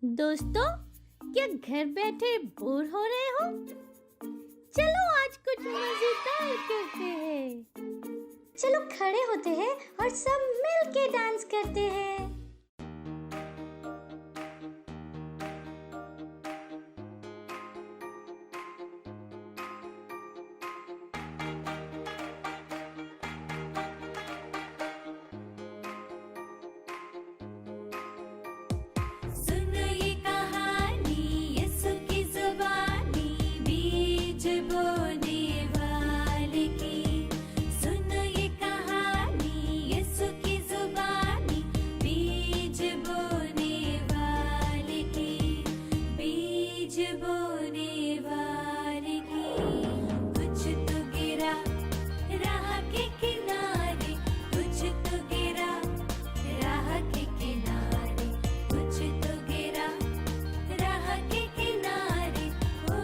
दोस्तों, क्या घर बैठे बोर हो रहे हो? चलो आज कुछ मजेदार करते हैं। चलो खड़े होते हैं और सब मिल के डांस करते हैं। सुनो ये कहानी यीशु की ज़ुबानी बीज बोने वाले की। सुनो ये कहानी यीशु की ज़ुबानी बीज बोने वाले की। बीज बोने वाले की। कुछ तो गिरा राह के किनारे, कुछ तो गिरा राह के किनारे, कुछ तो गिरा राह के किनारे। ओ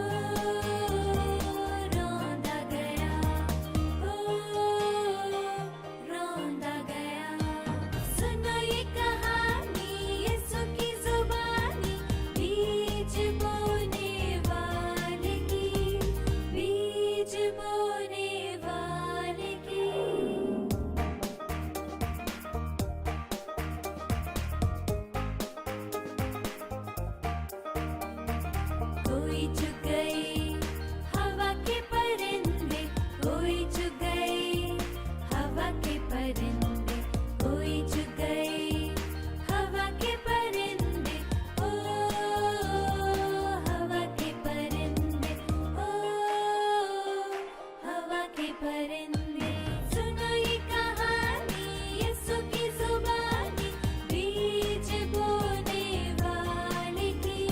रोंदा गया, ओ रोंदा गया। सुनो ये कहानी यीशु की ज़ुबानी बीज बोने वाले की। बीज बोने वाले की। कोई चुग गए हवा के परिंदे, कोई चुग गए हवा के परिंदे, कोई चुग गए हवा के परिंदे। ओ हवा के परिंदे, ओ हवा के परिंदे। सुनो ये कहानी यीशु की ज़ुबानी बीज बोने वाले की।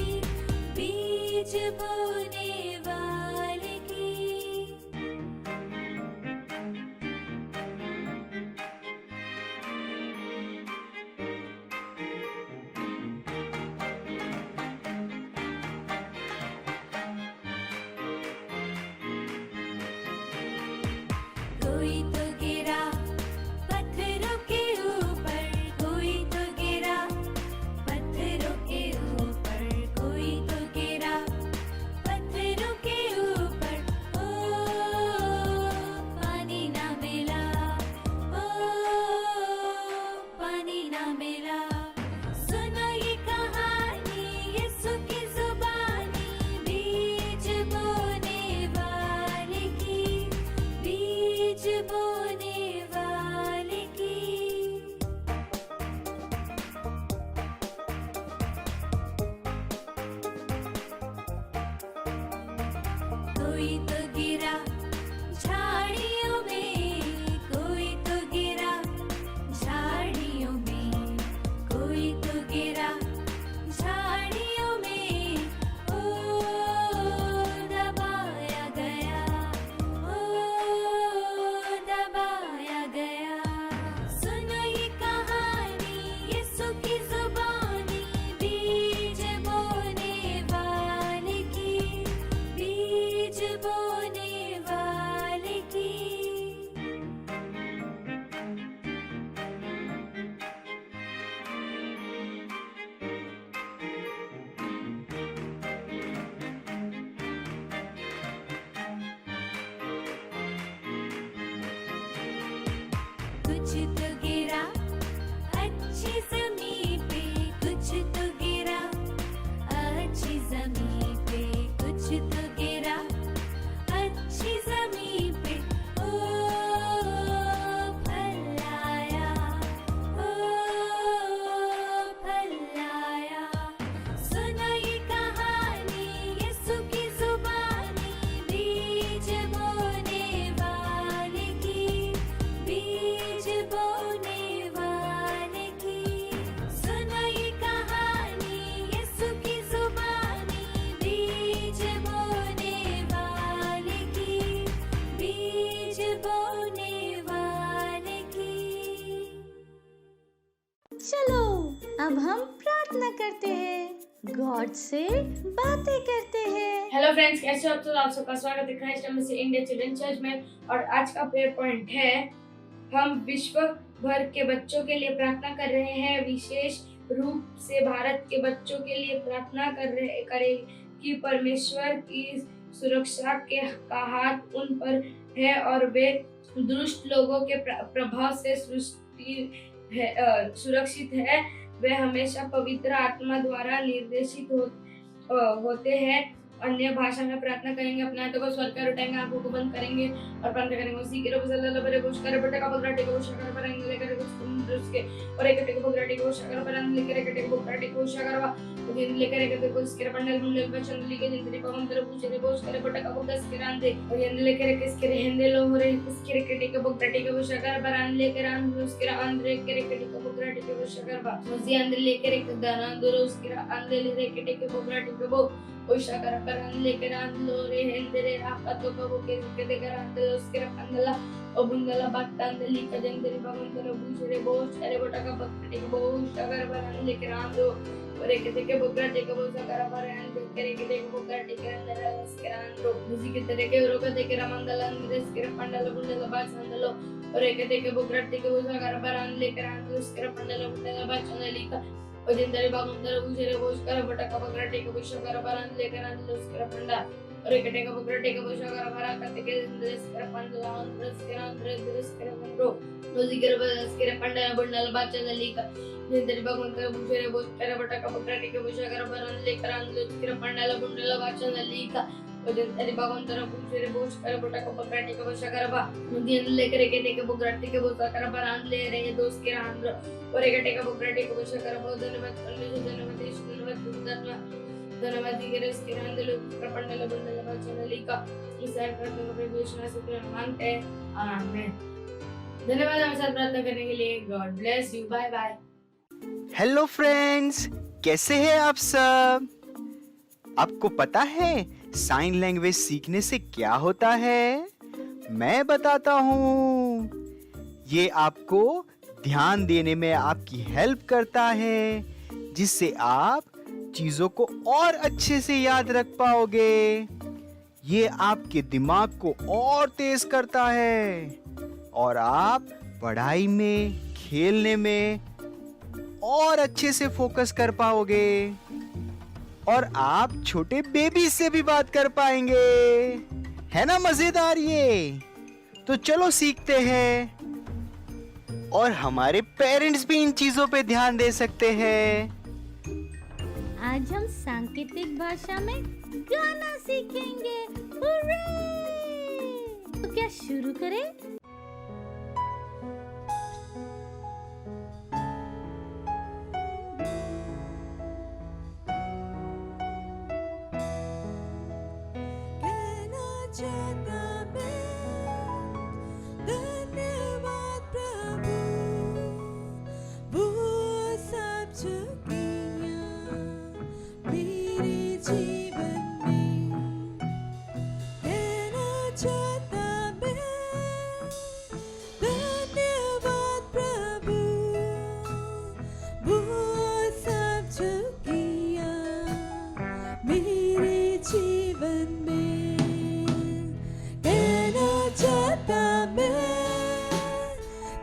बीज बोने वाले की। कोई तो गिरा पत्थरों के ऊपर, कोई तो गिरा पत्थरों के ऊपर, कोई तो गिरा पत्थरों के ऊपर। ओ पानी ना मिला, ओ पानी ना मिला। सुनो ये कहानी यीशु की ज़ुबानी बीज बोने वाले की। बीज बोने वाले की। कोई तो गिरा झाड़ियों में, कोई तो गिरा झाड़ियों में, कोई तो गिरा झाड़ियों में। ओ दबाया गया, ओ दबाया गया। सुनो ये कहानी यीशु की ज़ुबानी बीज बोने वाले की। बीज बोने वाले की। कुछ तो गिरा अच्छी ज़मीन पे, कुछ तो गिरा अच्छी ज़मीन पे, कुछ तो गिरा अच्छी ज़मीन पे। ओ फल आया, ओ फल आया। सुनो ये कहानी यीशु की ज़ुबानी बीज बोने वाले की। बीज बोने वाले की। सुनो ये कहानी यीशु की ज़ुबानी बीज बोने वाले की। बीज बोने वाले की। चलो अब हम प्रार्थना करते हैं, गॉड से बातें करते हैं। हेलो फ्रेंड्स, कैसे हो आप सब? आप सबका स्वागत है क्राइस्ट चर्च से इंडिया चिल्ड्रन चर्च में। और आज का प्रेयर पॉइंट है, हम विश्व भर के बच्चों के लिए प्रार्थना कर रहे हैं, विशेष रूप से भारत के बच्चों के लिए प्रार्थना करे कि परमेश्वर की सुरक्षा का हाथ उन पर है और वे दुष्ट लोगों के प्रभाव से सुरक्षित है। वे हमेशा पवित्र आत्मा द्वारा निर्देशित होते हैं। अन्य भाषा में प्रार्थना करेंगे, अपने हाथों को स्वर कर उठाएंगे, आंखों को बंद करेंगे और प्रार्थना करेंगे। उसी के रूप में लबरे कुछ कर बटे का बगराटे को शकर पर अंग लेकर कुछ उसके और एक टेक बगराटे को शकर पर अंग लेकर एक टेक बगराटे को शकर दिन लेकर एक कुछ के पंडल मुंडल बचन लेके जिंदरी पवन तरह पूछे रे बोस करे बटे का बगस के रांदे और यंद लेकर एक इसके हेंदे लो हो रे इसके के टेक बगराटे को शकर पर अंग लेकर अंग उसके अंदर के टेक बगराटे को शकर बा मुझे अंदर लेकर एक दाना अंदर उसके अंदर ले के टेक बगराटे को उषाकर पर लेकर आंदलो रे हेंदरे रापतो को के देकर आंदलो उसके अंदला ओबुंदला बातांदली कजंदरी भगवंतलो बुझरे बोस अरे बटा का बकटी को उषाकर पर लेकर आंदो और एक देके बकटी को उषाकर पर लेकर एक देके बकटी के अंदर उसके आंदो मुझी के तरह के रोका देके रामंदल अंदर उसके पंडल बुंदला बाचंदलो और एक देके बकटी को उषाकर पर लेकर आंदो उसके पंडल बुंदला बाचंदली का और जिंदरी बागुंदर बुझरे बोस कर बटा का बकटी को उषाकर पर लेकर आंदलो उसके पंडा और एक टेका बकरा टेका बोशा भरा करते के दृश्य कर पंडला दृश्य कर मंडो रोजी कर बस के पंडा बंडल बाचा दली का जिंदरी भगवंत बुझरे बोस कर बटा का बकरा टेका बोशा कर भरा लेकर आंदलो के पंडला बंडल बाचा दली का और जिंदरी भगवंत बुझरे बोस कर बटा का बकरा टेका बोशा कर बा मुदी लेकर के टेका बकरा टेका बोशा कर भरा ले रहे दोस्त के आंद्र और एक टेका बकरा टेका बोशा कर बहुत धन्यवाद धन्यवाद दिगरस के रंदलो प्रपंडल बंडल बचनली का ईश्वर प्रार्थना को विश्वास से मांगते हैं आमीन। धन्यवाद हमारे साथ प्रार्थना करने के लिए। God bless you. Bye bye. Hello friends, कैसे हैं आप सब? आपको पता है साइन लैंग्वेज सीखने से क्या होता है? मैं बताता हूँ। ये आपको ध्यान देने में आपकी हेल्प करता है, जिससे आप चीजों को और अच्छे से याद रख पाओगे। ये आपके दिमाग को और तेज करता है और आप पढ़ाई में, खेलने में और अच्छे से फोकस कर पाओगे और आप छोटे बेबी से भी बात कर पाएंगे। है ना मजेदार ये? तो चलो सीखते हैं और हमारे पेरेंट्स भी इन चीजों पे ध्यान दे सकते हैं। आज हम सांकेतिक भाषा में गाना सीखेंगे। हुर्रे! तो क्या शुरू करें? कहना चाहता मैं धन्यवाद प्रभु, वो सब जो किया मेरे जीवन में। कहना चाहता मैं धन्यवाद प्रभु, वो सब जो किया मेरे जीवन में। कहना चाहता मैं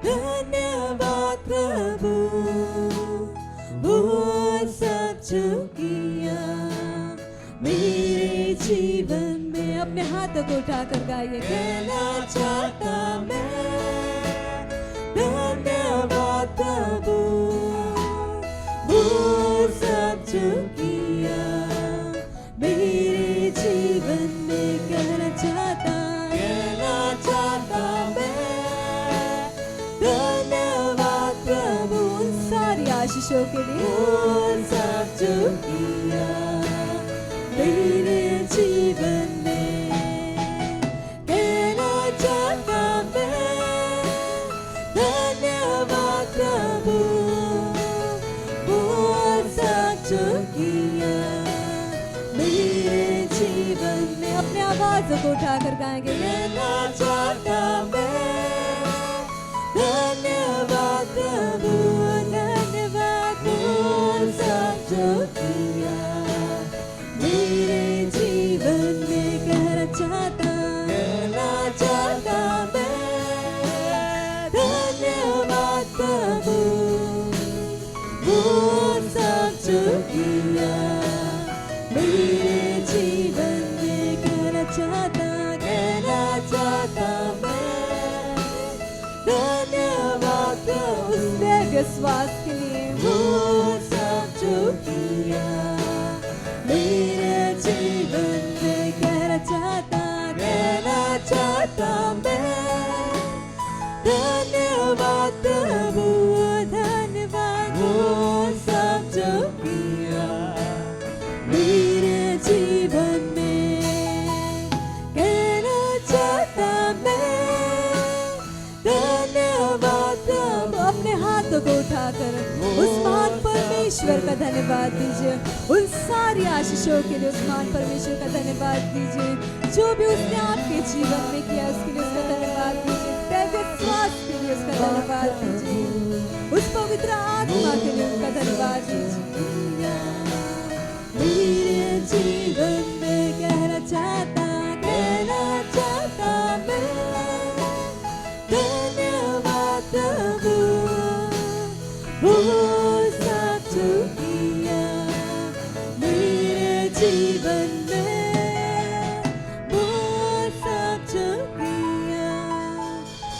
धन्यवाद प्रभु, वो सब जो किया मेरे जीवन में। अपने हाथों को उठाकर गाइए। कहना चाहता मैं धन्यवाद प्रभु, वो सब जो किया मेरे जीवन में। कहना चाहता मैं धन्यवाद प्रभु, उन सारी आशीषों के लिए। वो सब जो किया मेरे जीवन में। कहना चाहता मैं धन्यवाद प्रभु, वो सब जो किया मेरे जीवन में। अपने आवाज़ों को उठाकर गाएंगे। कहना चाहता मैं धन्यवाद प्रभु, धन्यवाद वो सब जो किया मेरे जीवन में। कहना चाहता मैं धन्यवाद प्रभु, वो दिव्य श्वास के लिए वो सब जो किया मेरे जीवन में कहना चाहता मैं धन्यवाद प्रभु धन्यवाद वो सब जो किया मेरे जीवन में कहना चाहता मैं धन्यवाद प्रभु। अपने हाथों को उठाकर उस महान परमेश्वर का धन्यवाद दीजिए, उन सारी आशीषों के लिए उस महान परमेश्वर का धन्यवाद दीजिए। जो भी उसने आपके जीवन में किया उसके लिए उसका धन्यवाद दीजिए, दैवीय श्वास के लिए उसका धन्यवाद दीजिए, उस पवित्र आत्मा के लिए उसका धन्यवाद दीजिए। मेरे जीवन में कहना चाहता मैं धन्यवाद प्रभु वो सब जो किया मेरे जीवन में वो सब जो किया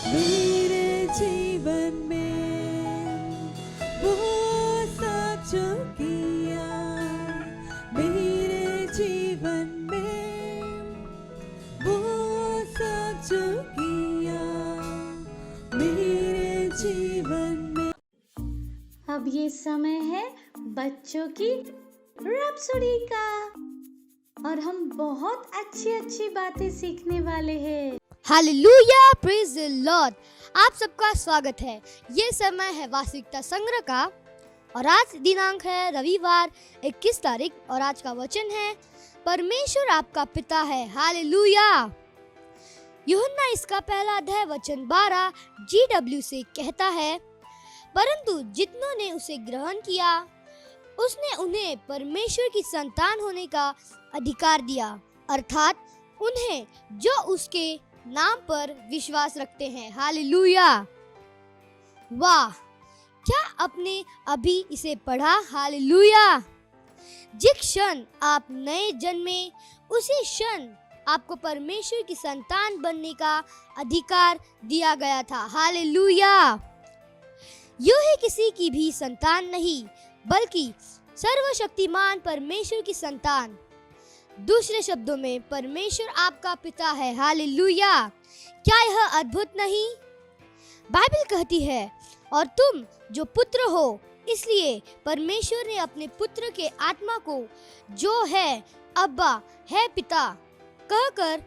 मेरे जीवन में वो सब जो किया मेरे जीवन में वो सब जो किया मेरे जीवन में। अब ये समय है बच्चों की रैप्सोडी का और हम बहुत अच्छी अच्छी बातें सीखने वाले हैं। Hallelujah, praise the Lord. आप सबका स्वागत है। ये समय है वास्तविकता संग्रह का और आज दिनांक है रविवार 21 तारीख और आज का वचन है परमेश्वर आपका पिता है। हालेलुया। यूहन्ना इसका पहला अध्याय वचन 12 GW से कहता है, परंतु जितनों ने उसे ग्रहण किया उसने उन्हें परमेश्वर की संतान होने का अधिकार दिया, अर्थात उन्हें जो उसके नाम पर विश्वास रखते हैं। हालेलुया। वाह, क्या आपने अभी इसे पढ़ा? हालेलुया। जिस क्षण आप नए जन्मे उसी क्षण आपको परमेश्वर की संतान बनने का अधिकार दिया गया था। हालेलुया। यूं ही किसी की भी संतान नहीं बल्कि सर्वशक्तिमान परमेश्वर की संतान। दूसरे शब्दों में परमेश्वर आपका पिता है। हालेलुया। क्या यह अद्भुत नहीं? बाइबल कहती है, और तुम जो पुत्र हो, इसलिए परमेश्वर ने अपने पुत्र के आत्मा को जो है अब्बा है पिता कहकर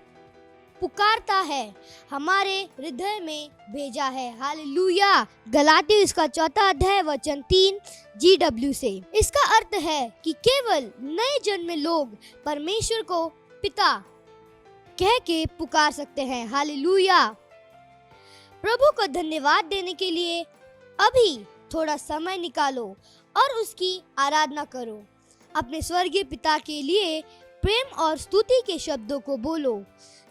पुकारता है हमारे हृदय में भेजा है। हालेलुया। गलातियों इसका चौथा अध्याय वचन 3 GW से। इसका अर्थ है कि केवल नए जन्मे लोग परमेश्वर को पिता कह के पुकार सकते हैं। हालेलुया। प्रभु को धन्यवाद देने के लिए अभी थोड़ा समय निकालो और उसकी आराधना करो। अपने स्वर्गीय पिता के लिए प्रेम और स्तुति के शब्दों को बोलो,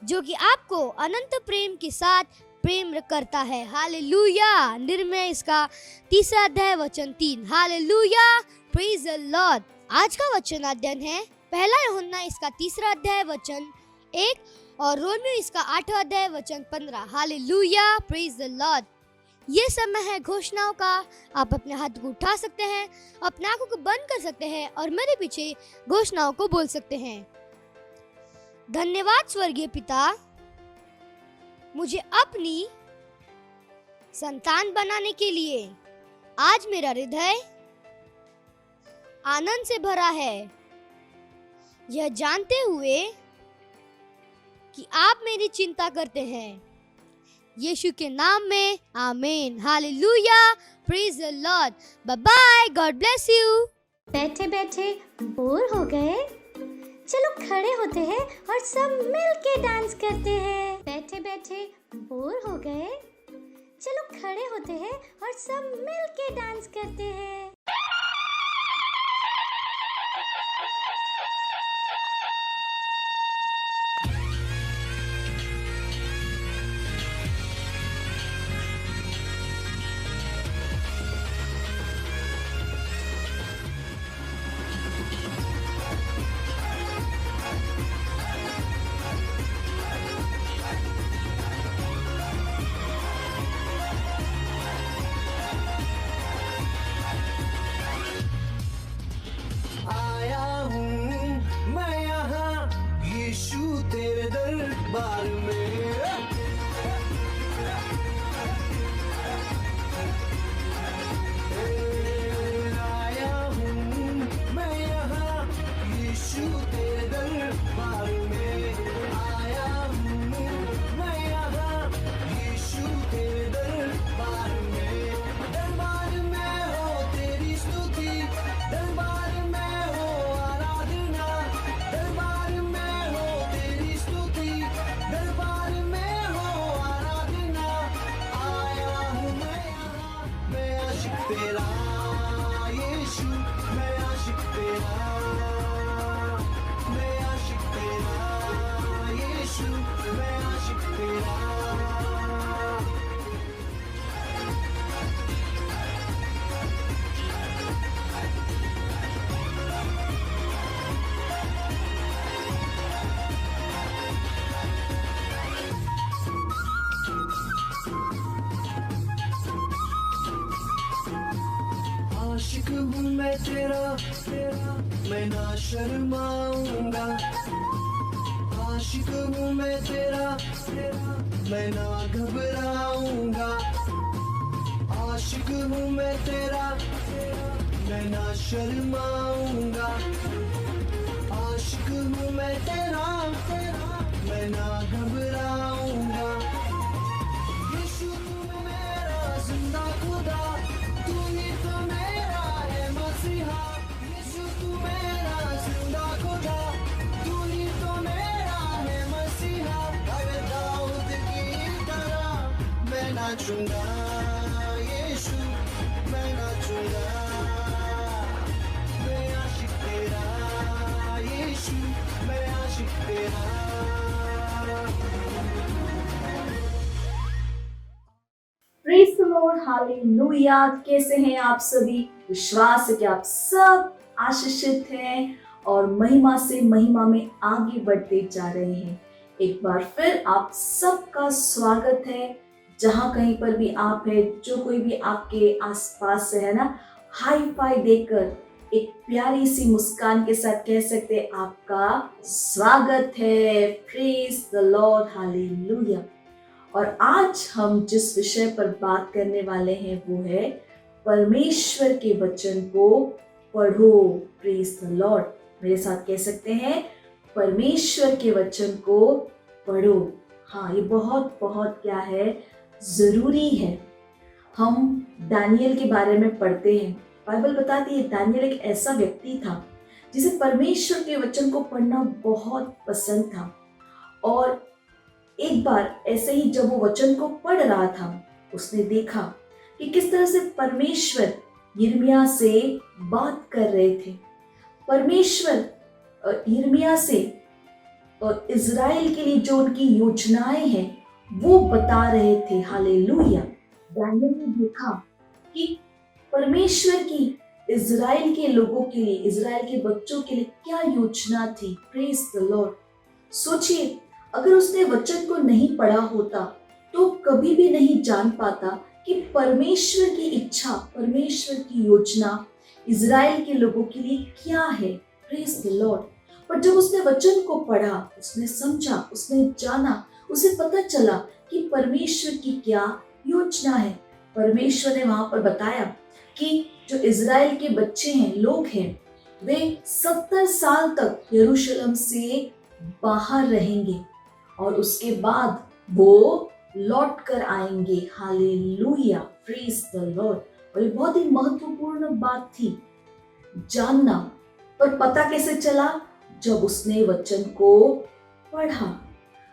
जो कि आपको अनंत प्रेम के साथ प्रेम करता है। हालेलुया। निर्मय इसका तीसरा अध्याय वचन 3। Hallelujah, praise the Lord. आज का वचन अध्ययन है पहला यूहन्ना इसका तीसरा अध्याय वचन 1 और रोमियो इसका 8वां अध्याय वचन 15। Hallelujah, praise the Lord. ये समय है घोषणाओं का। आप अपने हाथ को उठा सकते हैं, अपने आंखों को बंद कर सकते हैं और मेरे पीछे घोषणाओं को बोल सकते हैं। धन्यवाद स्वर्गीय पिता, मुझे अपनी संतान बनाने के लिए। आज मेरा हृदय आनंद से भरा है, यह जानते हुए कि आप मेरी चिंता करते हैं। यीशु के नाम में आमीन। Hallelujah, praise the Lord. Bye bye, God bless you. बैठे बैठे बोर हो गए? चलो खड़े होते हैं और सब मिल के डांस करते हैं। बैठे बैठे बोर हो गए? चलो खड़े होते हैं और सब मिल के डांस करते हैं। तेरा यीशु, मैं आशिक तेरा, मैं आशिक तेरा यीशु, मैं आशिक तेरा। आशिक हूँ मैं तेरा, मैं ना शर्माऊंगा। आशिक हूँ मैं तेरा, मैं ना घबराऊंगा। आशिक हूँ मैं तेरा, मैं ना शर्माऊंगा। आशिक हूँ मैं तेरा, मैं ना घबराऊंगा। यीशु तू मेरा जिंदा खुदा, तू ही तो मेरा है मसीहा। यीशु तू मेरा जिंदा खुदा, तू ही तो मेरा है मसीहा। अरे दाऊद की तरह मैं नाचूंगा, यीशु मैं नाचूंगा। मैं आशिक तेरा यीशु, मैं आशिक तेरा। Praise the Lord, hallelujah. कैसे हैं आप सभी? विश्वास है कि आप सब आशीषित हैं और महिमा से महिमा में आगे बढ़ते जा रहे हैं। एक बार फिर आप सबका स्वागत है, जहां कहीं पर भी आप है, जो कोई भी आपके आसपास है ना, हाई फाई देकर एक प्यारी सी मुस्कान के साथ कह सकते हैं आपका स्वागत है। Praise the Lord, hallelujah. और आज हम जिस विषय पर बात करने वाले हैं वो है परमेश्वर के वचन को पढ़ो। प्रेज द लॉर्ड, मेरे साथ कह सकते हैं परमेश्वर के वचन को पढ़ो। हाँ, ये बहुत बहुत क्या है, जरूरी है। हम दानियल के बारे में पढ़ते हैं, बाइबल बताती है दानियल एक ऐसा व्यक्ति था जिसे परमेश्वर के वचन को पढ़ना बहुत पसंद था। और एक बार ऐसे ही जब वो वचन को पढ़ रहा था, उसने देखा कि किस तरह से परमेश्वर यिर्मयाह से बात कर रहे थे। परमेश्वर यिर्मयाह से इज़राइल के लिए जो उनकी योजनाएं हैं वो बता रहे थे। हालेलुया। दानियल ने देखा कि परमेश्वर की इज़राइल के लोगों के लिए, इज़राइल के बच्चों के लिए क्या योजना थी। Praise the Lord. सोचिए, अगर उसने वचन को नहीं पढ़ा होता तो कभी भी नहीं जान पाता कि परमेश्वर की इच्छा, परमेश्वर की योजना इज़राइल के लोगों के लिए क्या है। Praise the Lord. पर जब उसने वचन को पढ़ा, उसने समझा, उसने जाना, उसे पता चला कि परमेश्वर की क्या योजना है। परमेश्वर ने वहां पर बताया कि जो इज़राइल के बच्चे हैं, लोग हैं, वे 70 साल तक यरूशलेम से बाहर रहेंगे और उसके बाद वो लौट कर आएंगे। Hallelujah, praise the Lord. और ये बहुत ही महत्वपूर्ण बात थी जानना। पर पता कैसे चला? जब उसने वचन को पढ़ा।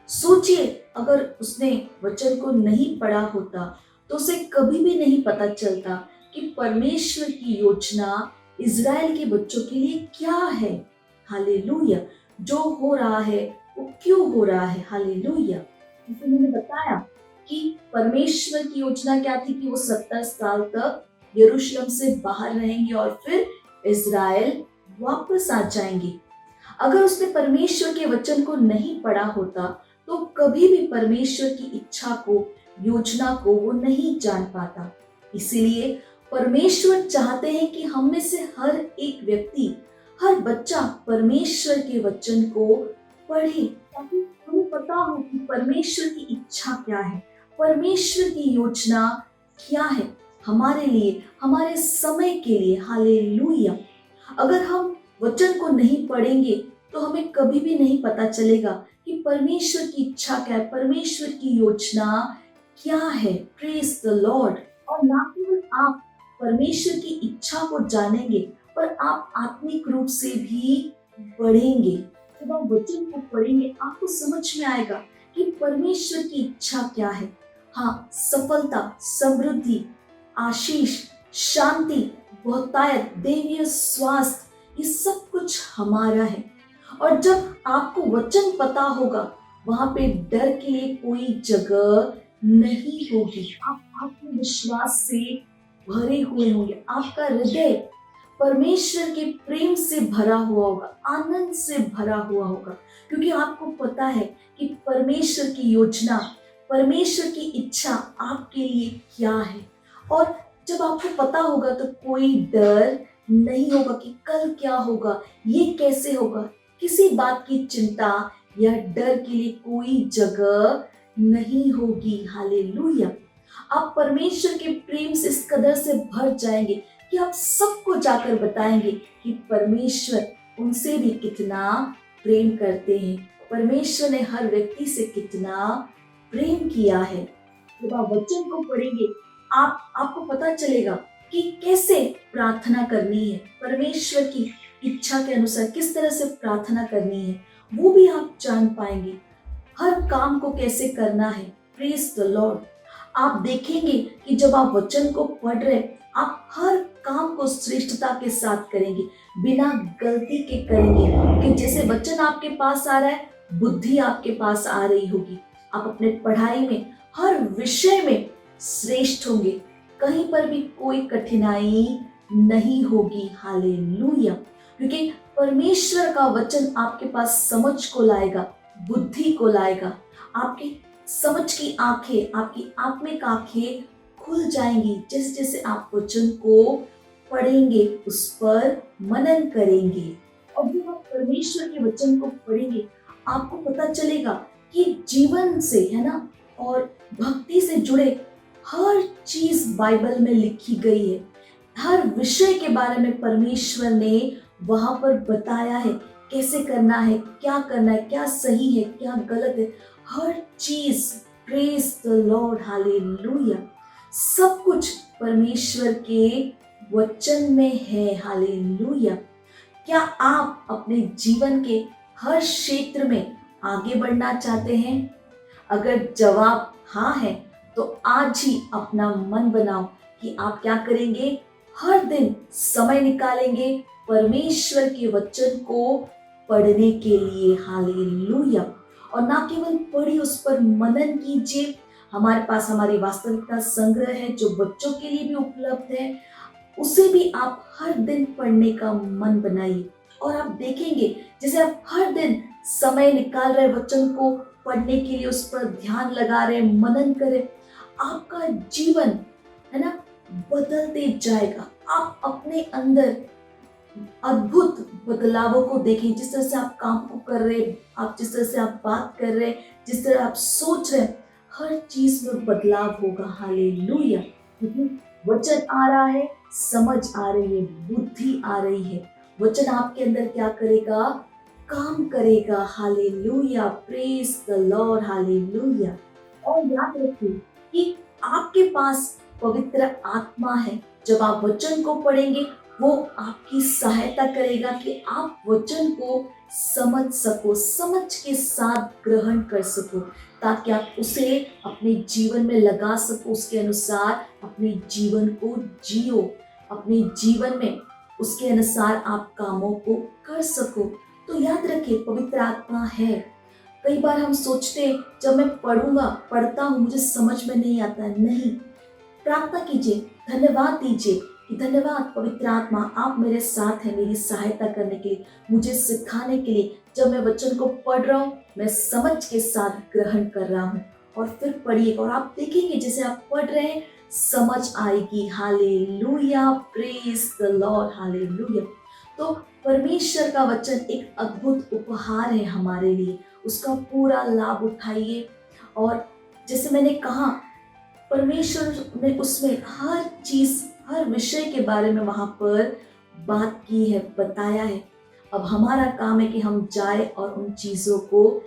सोचिए, अगर उसने वचन को नहीं पढ़ा होता तो उसे कभी भी नहीं पता चलता कि परमेश्वर की योजना इज़राइल के बच्चों के लिए क्या है। हालेलुया। जो हो रहा है वो क्यों हो रहा है। हालेलुया। जैसे मैंने बताया कि परमेश्वर की योजना क्या थी कि वो 70 साल तक यरूशलेम से बाहर रहेंगे और फिर इज़राइल वापस आ जाएंगे। अगर उसने परमेश्वर के वचन को नहीं पढ़ा होता तो कभी भी परमेश्वर की इच्छा को, योजना को वो नहीं जान पाता। इसीलिए परमेश्वर चाहते हैं कि हम में से हर एक व्यक्ति, हर बच्चा परमेश्वर के वचन को पढ़े, ताकि हमें पता हो कि परमेश्वर की इच्छा क्या है, परमेश्वर की योजना क्या है हमारे लिए, हमारे समय के लिए। हालेलुया। अगर हम वचन को नहीं पढ़ेंगे तो हमें कभी भी नहीं पता चलेगा कि परमेश्वर की इच्छा क्या है, परमेश्वर की योजना क्या है। Praise the Lord. और ना केवल आप परमेश्वर की इच्छा को जानेंगे, पर आप आत्मिक रूप से भी बढ़ेंगे। जब आप वचन को पढ़ेंगे आपको समझ में आएगा कि परमेश्वर की इच्छा क्या है। हाँ, सफलता, समृद्धि, आशीष, शांति, बहुतायत, देवीय स्वास्थ्य, ये सब कुछ हमारा है। और जब आपको वचन पता होगा, वहां पे डर के लिए कोई जगह नहीं होगी। आप आत्मविश्वास से भरे हुए होंगे, आपका हृदय परमेश्वर के प्रेम से भरा हुआ होगा, आनंद से भरा हुआ होगा, क्योंकि आपको पता है कि परमेश्वर की योजना, परमेश्वर की इच्छा आपके लिए क्या है। और जब आपको पता होगा तो कोई डर नहीं होगा कि कल क्या होगा, ये कैसे होगा। किसी बात की चिंता या डर के लिए कोई जगह नहीं होगी। हालेलुया। आप परमेश्वर के प्रेम से इस कदर से भर जाएंगे कि आप सबको जाकर बताएंगे कि परमेश्वर उनसे भी कितना प्रेम करते हैं, परमेश्वर ने हर व्यक्ति से कितना प्रेम किया है। जब आप वचन को पढ़ेंगे, आपको पता चलेगा कि कैसे प्रार्थना करनी है, परमेश्वर की इच्छा के अनुसार किस तरह से प्रार्थना करनी है, वो भी आप जान पाएंगे। हर काम को कैसे करना है। Praise the Lord. आप देखेंगे कि जब आप वचन को पढ़ रहे, आप हर काम को श्रेष्ठता के साथ करेंगे, बिना गलती के करेंगे, कि जैसे वचन आपके पास आ रहा है, बुद्धि आपके पास आ रही होगी। आप अपने पढ़ाई में हर विषय में श्रेष्ठ होंगे, कहीं पर भी कोई कठिनाई नहीं होगी। हालेलुया। क्योंकि परमेश्वर का वचन आपके पास समझ को लाएगा, बुद्धि को लाएगा। आपकी समझ की आंखें, आपकी आत्मिक आंखें खुल जाएंगी जैसे जैसे आप वचन को पढ़ेंगे, उस पर मनन करेंगे। और जब आप परमेश्वर के वचन को पढ़ेंगे, आपको पता चलेगा कि जीवन से, है ना, और भक्ति से जुड़े हर चीज बाइबल में लिखी गई है। हर विषय के बारे में परमेश्वर ने वहां पर बताया है, कैसे करना है, क्या करना है, क्या सही है, क्या गलत है, हर चीज। Praise the Lord. हालेलुया। सब कुछ परमेश्वर के वचन में है। हालेलुया। क्या आप अपने जीवन के हर क्षेत्र में आगे बढ़ना चाहते हैं? अगर जवाब हाँ है तो आज ही अपना मन बनाओ कि आप क्या करेंगे, हर दिन समय निकालेंगे परमेश्वर के वचन को पढ़ने के लिए। हालेलुया। और ना केवल पढ़िए, उस पर मनन कीजिए। हमारे पास हमारी वास्तविकता संग्रह है जो बच्चों के लिए भी उपलब्ध है, उसे भी आप हर दिन पढ़ने का मन बनाइए। और आप देखेंगे जैसे आप हर दिन समय निकाल रहे वचन को पढ़ने के लिए, उस पर ध्यान लगा रहे, मनन करें, आपका जीवन, है ना, बदलते जाएगा। आप अपने अंदर अद्भुत बदलावों को देखें। जिस तरह से आप काम को कर रहे, आप जिस तरह से आप बात कर रहे, जिस तरह आप सोच रहे, हर चीज में बदलाव होगा। हालेलुया। क्योंकि वचन आ रहा है, समझ आ रही है, बुद्धि आ रही है। वचन आपके अंदर क्या करेगा, काम करेगा। Hallelujah. Praise the Lord. Hallelujah. और याद रखिए कि आपके पास पवित्र आत्मा है। जब आप वचन को पढ़ेंगे, वो आपकी सहायता करेगा कि आप वचन को समझ सको, समझ के साथ ग्रहण कर सको, ताकि आप उसे अपने जीवन में लगा सको, उसके अनुसार अपने जीवन को जियो, अपने जीवन में उसके अनुसार आप कामों को कर सको। तो याद रखिए, पवित्र आत्मा है। कई बार हम सोचते हैं जब मैं पढ़ता हूँ मुझे समझ में नहीं आता है। नहीं, प्रार्थना कीजिए, धन्यवाद दीजिए कि धन्यवाद पवित्र आत्मा, आप मेरे साथ हैं, मेरी सहायता करने के लिए, मुझे सिखाने के लिए। जब मैं वचन को पढ़ रहा हूँ, मैं समझ के साथ ग्रहण कर रहा हूँ। और फिर पढ़िए और आप देखेंगे जैसे आप पढ़ रहे हैं समझ आएगी। Hallelujah. Praise the Lord. Hallelujah. तो परमेश्वर का वचन एक अद्भुत उपहार है हमारे लिए, उसका पूरा लाभ उठाइए। और जैसे मैंने कहा, परमेश्वर ने उसमें हर चीज, हर विषय के बारे में वहां पर बात की है, बताया है। अब हमारा काम है कि हम जाए और उन चीजों को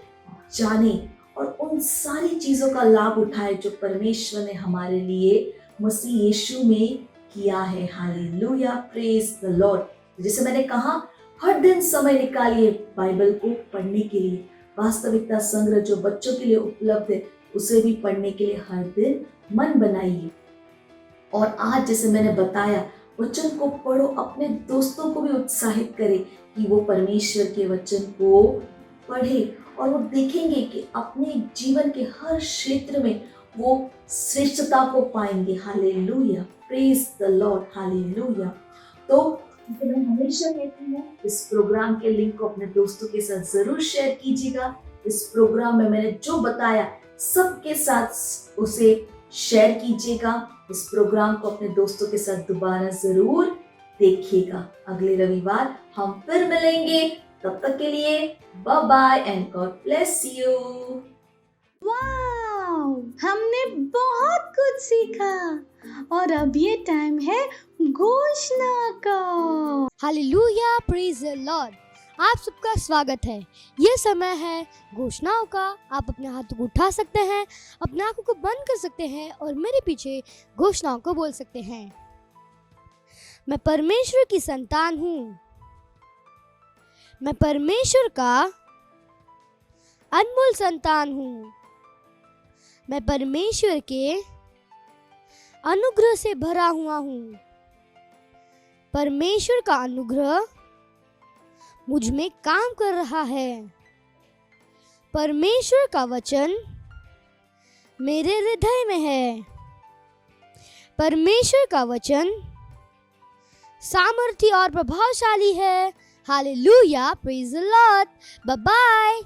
जाने और उन सारी चीजों का लाभ उठाए जो परमेश्वर ने हमारे लिए मसीह यीशु में किया है। हालेलुया। Praise the Lord. जैसे मैंने कहा, हर दिन समय निकालिए बाइबल को पढ़ने के लिए। वास्तविकता संग्रह जो बच्चों के लिए उपलब्ध है, उसे भी पढ़ने के लिए हर दिन मन बनाइए। और आज जैसे मैंने बताया, वचन को पढ़ो, अपने दोस्तों को भी उत्साहित करें कि वो परमेश्वर के वचन को पढ़े और वो देखेंगे कि अपने जीवन के हर क्षेत्र में वो श्रेष्ठता को पाएंगे। Hallelujah, praise the Lord, hallelujah. तो मैं हमेशा कहती हूँ, इस प्रोग्राम के लिंक को अपने दोस्तों के साथ जरूर शेयर कीजिएगा। इस प्रोग्राम में मैंने जो बताया सबके साथ उसे शेयर कीजिएगा। इस प्रोग्राम को अपने दोस्तों के साथ दोबारा जरूर देखिएगा। अगले रविवार हम फिर मिलेंगे। तब तक के लिए bye bye and God bless you. Wow, हमने बहुत कुछ सीखा और अब ये टाइम है घोषणा का। Hallelujah, praise the Lord. आप सबका स्वागत है। ये समय है घोषणाओं का। आप अपने हाथों को उठा सकते हैं, अपने आंखों को बंद कर सकते हैं और मेरे पीछे घोषणाओं को बोल सकते हैं। मैं परमेश्वर की संतान हूँ। मैं परमेश्वर का अनमोल संतान हूँ। मैं परमेश्वर के अनुग्रह से भरा हुआ हूँ। परमेश्वर का अनुग्रह मुझ में काम कर रहा है। परमेश्वर का वचन मेरे हृदय में है। परमेश्वर का वचन सामर्थी और प्रभावशाली है। Hallelujah, praise the Lord, bye bye.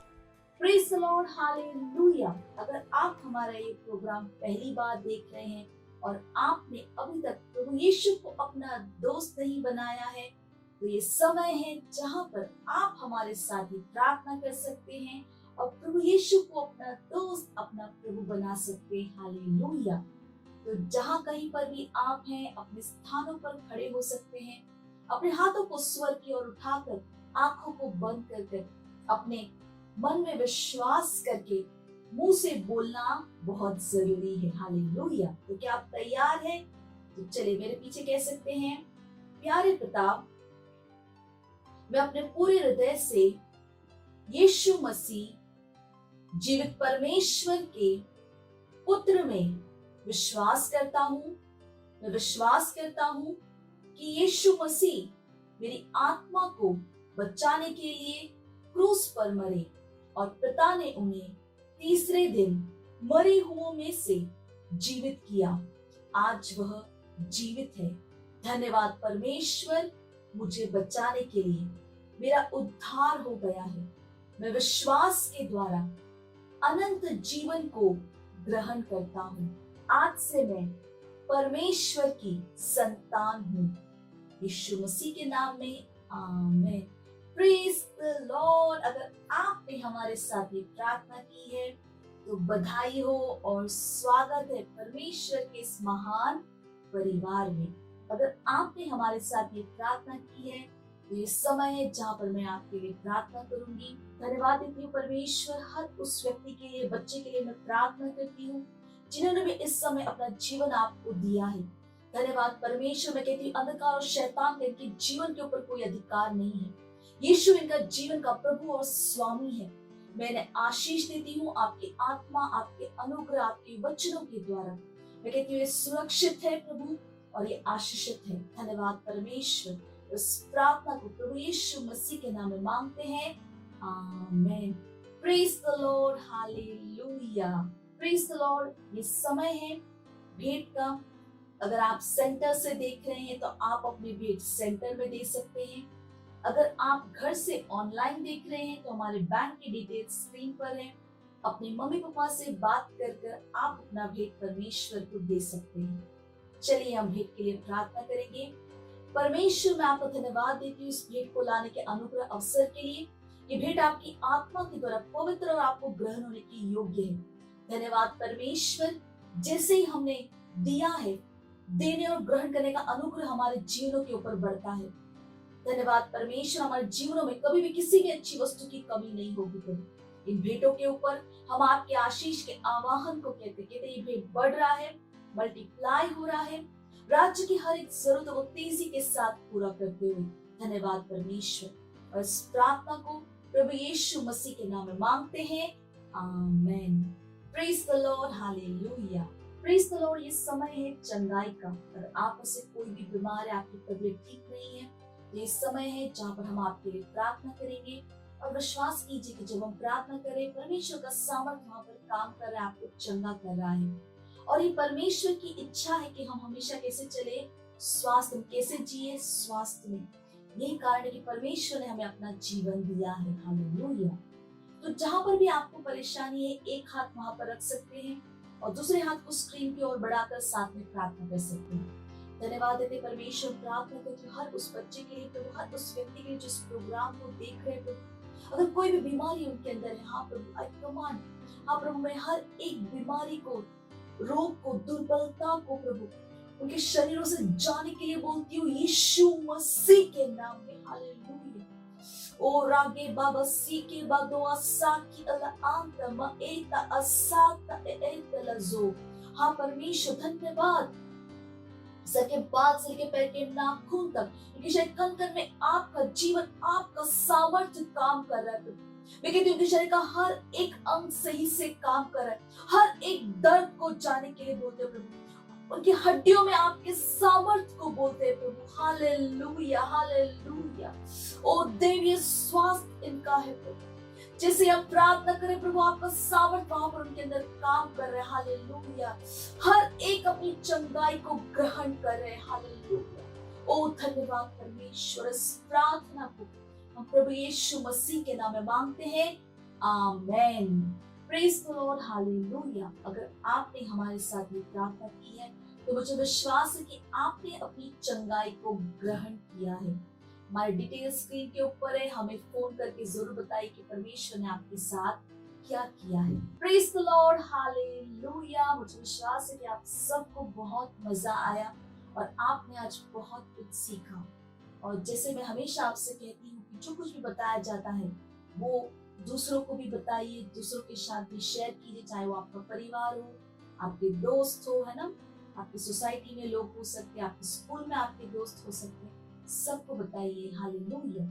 Praise the Lord, hallelujah. अगर आप हमारा ये प्रोग्राम पहली बार देख रहे हैं और आपने अभी तक प्रभु यीशु को अपना दोस्त नहीं बनाया है, तो ये समय है जहां पर आप हमारे साथ ही प्रार्थना कर सकते हैं और प्रभु यीशु को अपना दोस्त, अपना प्रभु बना सकते हैं। हालेलुया। तो जहां कहीं पर भी आप हैं, अपने स्थानों पर खड़े हो सकते हैं। अपने हाथों को स्वर की ओर उठाकर, आंखों को बंद कर अपने मन में विश्वास करके मुंह से बोलना बहुत जरूरी है। हालेलुया। तो क्या आप तैयार हैं? तो चलिए मेरे पीछे कह सकते हैं, प्यारे पिता, मैं अपने पूरे हृदय से यीशु मसीह जीवित परमेश्वर के पुत्र में विश्वास करता हूँ। मैं विश्वास करता हूँ कि यीशु मसीह मेरी आत्मा को बचाने के लिए क्रूस पर मरे और पिता ने उन्हें तीसरे दिन मरे हुओं में से जीवित किया। आज वह जीवित है। धन्यवाद परमेश्वर, मुझे बचाने के लिए। मेरा उद्धार हो गया है। मैं विश्वास के द्वारा अनंत जीवन को ग्रहण करता हूँ। आज से मैं परमेश्वर की संतान हूँ। यीशु मसीह के नाम में आमीन। Praise the Lord. अगर आपने हमारे साथ ये प्रार्थना की है तो बधाई हो और स्वागत है परमेश्वर के इस महान परिवार में। अगर आपने हमारे साथ ये प्रार्थना की है तो ये समय है जहाँ पर मैं आपके लिए प्रार्थना करूंगी। धन्यवाद देती हूँ परमेश्वर, हर उस व्यक्ति के लिए, बच्चे के लिए मैं प्रार्थना करती हूँ जिन्होंने भी इस समय अपना जीवन आपको दिया है। धन्यवाद परमेश्वर। मैं कहती हूँ अंधकार और शैतान का इनके जीवन के ऊपर कोई अधिकार नहीं है। यीशु इनका जीवन का प्रभु और स्वामी है। मैं इन्हें आशीष देती हूँ आपकी आत्मा, आपके अनुग्रह, आपके वचनों के द्वारा। मैं कहती हूँ ये सुरक्षित है प्रभु और ये आशीषित है। धन्यवाद परमेश्वर। इस प्रार्थना को प्रभु यीशु मसीह के नाम में मांगते हैं, आमीन। Praise the Lord, hallelujah. Praise the Lord. ये समय है भेंट का। अगर आप सेंटर से देख रहे हैं तो आप अपनी भेंट सेंटर में दे सकते हैं। अगर आप घर से ऑनलाइन देख रहे हैं तो हमारे बैंक की डिटेल्स स्क्रीन पर है। अपने मम्मी पापा से बात कर आप अपना भेंट परमेश्वर को दे सकते हैं। चलिए हम भेंट के लिए प्रार्थना करेंगे। परमेश्वर, मैं आपको धन्यवाद देती हूँ इस भेंट को लाने के अनुग्रह अवसर के लिए। ये भेंट आपकी आत्मा के द्वारा पवित्र और आपको ग्रहण होने की योग्य है। धन्यवाद परमेश्वर, जैसे ही हमने दिया है, देने और ग्रहण करने का अनुग्रह हमारे जीवनों के ऊपर बढ़ता है। धन्यवाद परमेश्वर, हमारे जीवनों में कभी भी किसी भी अच्छी वस्तु की कमी नहीं होगी प्रभु। इन भेंटों के ऊपर हम आपके आशीष के आवाहन को कहते ये भेंट बढ़ रहा है, मल्टीप्लाई हो रहा है, राज्य की हर एक जरूरत को तेजी के साथ पूरा करते हुए। धन्यवाद परमेश्वर। और इस प्रार्थना को प्रभु यीशु मसीह के नाम में मांगते हैं, आमीन। Praise the Lord, hallelujah. Praise the Lord, ये समय है चंगाई का। अगर आप में से कोई भी बीमार है, आपकी तबीयत ठीक नहीं है, तो ये समय है जहाँ पर हम आपके लिए प्रार्थना करेंगे। और विश्वास कीजिए कि जब हम प्रार्थना करें, परमेश्वर का सामर्थ्य वहां पर काम कर रहा है, आपको चंगा कर रहा है। और ये परमेश्वर की इच्छा है कि हम हमेशा कैसे चले, स्वास्थ्य में कैसे जिए, स्वास्थ्य में। यही कारण है कि परमेश्वर ने हमें अपना जीवन दिया है। हालेलुया। तो जहां पर भी आपको परेशानी है, एक हाथ वहां पर रख सकते हैं और दूसरे हाथ को स्क्रीन की ओर बढ़ाकर साथ में प्रार्थना कर सकते हैं। धन्यवाद देते परमेश्वर, प्रार्थना करते हर उस बच्चे के लिए, प्रभु हर उस व्यक्ति के लिए जिस प्रोग्राम को देख रहे हैं प्रभु। अगर कोई भी बीमारी उनके अंदर है, हाँ प्रभु, आई कमांड, हाँ प्रभु, मैं हर एक बीमारी को, रोग को, दुर्बलता को प्रभु उनके शरीरों से जाने के लिए बोलती हूँ यीशु मसीह के नाम में। हालेलुया। ओ रागे बाबा सी के बादो आसा की अला आंत मा एता असाता एता लजो। हाँ परमेश्वर, धन्यवाद। सर के बाद से लेके पैर के नाखून तक, क्योंकि शायद कण कण में आपका जीवन, आपका सामर्थ्य काम कर रहा है प्रभु। मैं कहती हूँ उनके शरीर का हर एक अंग सही से काम कर रहा है, हर एक दर्द को जाने के लिए बोलते हैं प्रभु। उनकी हड्डियों में आपके सामर्थ्य को बोलते हैं प्रभु। Hallelujah, hallelujah. ओ देवीय स्वास्थ्य इनका है प्रभु। जैसे हम प्रार्थना करें प्रभु, आपका सामर्थ्य वहां पर उनके अंदर काम कर रहे हैं। हालेलुया। हर एक अपनी चंगाई को ग्रहण कर रहे हैं। हालेलुया। ओ धन्यवाद परमेश्वर, इस प्रार्थना को हम प्रभु यीशु मसीह के नाम में मांगते हैं। Amen. Praise the Lord. Hallelujah. अगर आपने हमारे साथ ये प्रार्थना की है तो मुझे विश्वास है कि आपने अपनी चंगाई को ग्रहण किया है। हमारे डिटेल स्क्रीन के ऊपर है, हमें फोन करके जरूर बताइए कि परमेश्वर ने आपके साथ क्या किया है। Praise the Lord. हालेलुया। मुझे विश्वास है कि आप सबको बहुत मजा आया और आपने आज बहुत कुछ सीखा। और जैसे मैं हमेशा आपसे कहती हूँ कि जो कुछ भी बताया जाता है वो दूसरों को भी बताइए, दूसरों के साथ भी शेयर कीजिए, चाहे वो आपका परिवार हो, आपके दोस्त हो, है ना, आपकी सोसाइटी में लोग हो सकते हैं, आपके स्कूल में आपके दोस्त हो सकते हैं, सबको बताइए। हालेलुया।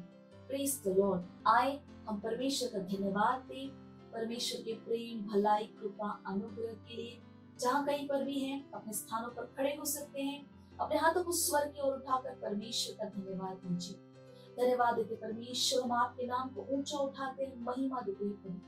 Praise the Lord. आए हम परमेश्वर का धन्यवाद दें, परमेश्वर के प्रेम, भलाई, कृपा, अनुग्रह के लिए। जहाँ कहीं पर भी हैं, अपने स्थानों पर खड़े हो सकते हैं, अपने हाथों को स्वर की ओर उठाकर परमेश्वर का धन्यवाद दीजिए। धन्यवाद देते परमेश्वर, हम आपके नाम को ऊंचा उठाते हैं, महिमा देते हैं।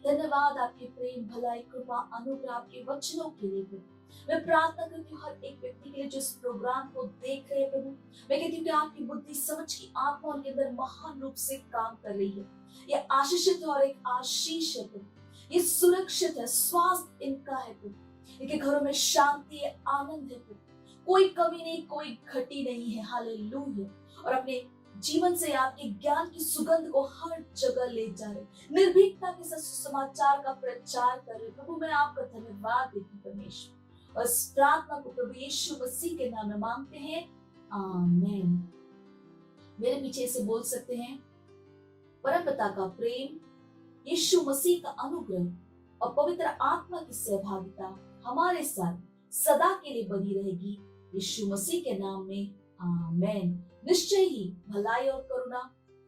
धन्यवाद आपके प्रेम, भलाई, कृपा, अनुग्रह, आपके वचनों के लिए प्रभु। मैं प्रार्थना करती हूँ हर एक व्यक्ति के लिए जो इस प्रोग्राम को देख रहे हैं प्रभु। मैं कहती हूँ कि आपकी बुद्धि, समझ की आत्मा उनके अंदर महान रूप से काम कर रही है। ये आशीषित है और एक आशीष है प्रभु। ये सुरक्षित है, स्वास्थ्य इनका है प्रभु। इनके घरों में शांति है, आनंद है प्रभु। कोई कमी नहीं, कोई घटी नहीं है। हालेलुया। और अपने जीवन से आपके ज्ञान की सुगंध को हर जगह ले जा रहे, निर्भीकता के साथ सुसमाचार का प्रचार कर रहे। प्रभु मैं आपका धन्यवाद देती परमेश्वर, और इस प्रार्थना को प्रभु यीशु मसीह के नाम में मांगते हैं। आमीन। मेरे पीछे से बोल सकते हैं, परमपिता का प्रेम, यीशु मसीह का अनुग्रह और पवित्र आत्मा की सहभागिता हमारे साथ सदा के लिए बनी रहेगी, यीशु मसीह के नाम में। आमीन। निश्चय ही भलाई और करुणा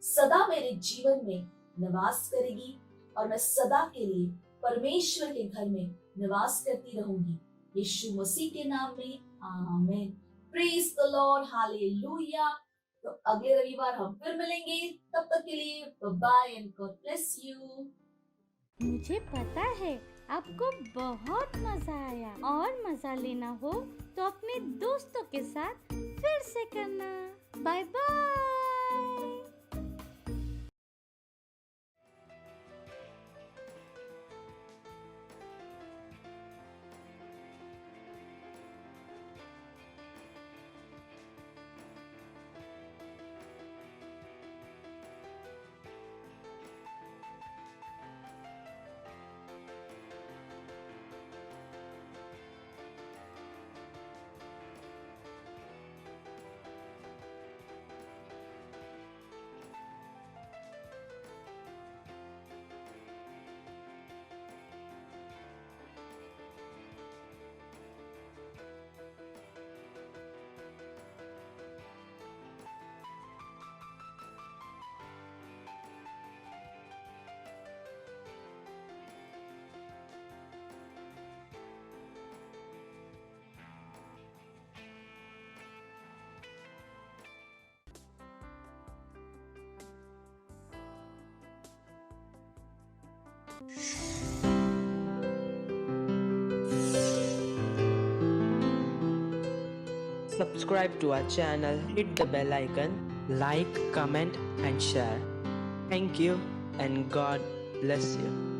सदा मेरे जीवन में निवास करेगी और मैं सदा के लिए परमेश्वर के घर में निवास करती रहूंगी, यीशु मसीह के नाम में। आमीन। Praise the Lord. हालेलुया। तो अगले रविवार हम फिर मिलेंगे, तब तक के लिए bye and God bless you. मुझे पता है आपको बहुत मजा आया, और मजा लेना हो तो अपने दोस्तों के साथ फिर से करना। Bye bye. subscribe to our channel, hit the bell icon, like, comment and share. Thank you and God bless you.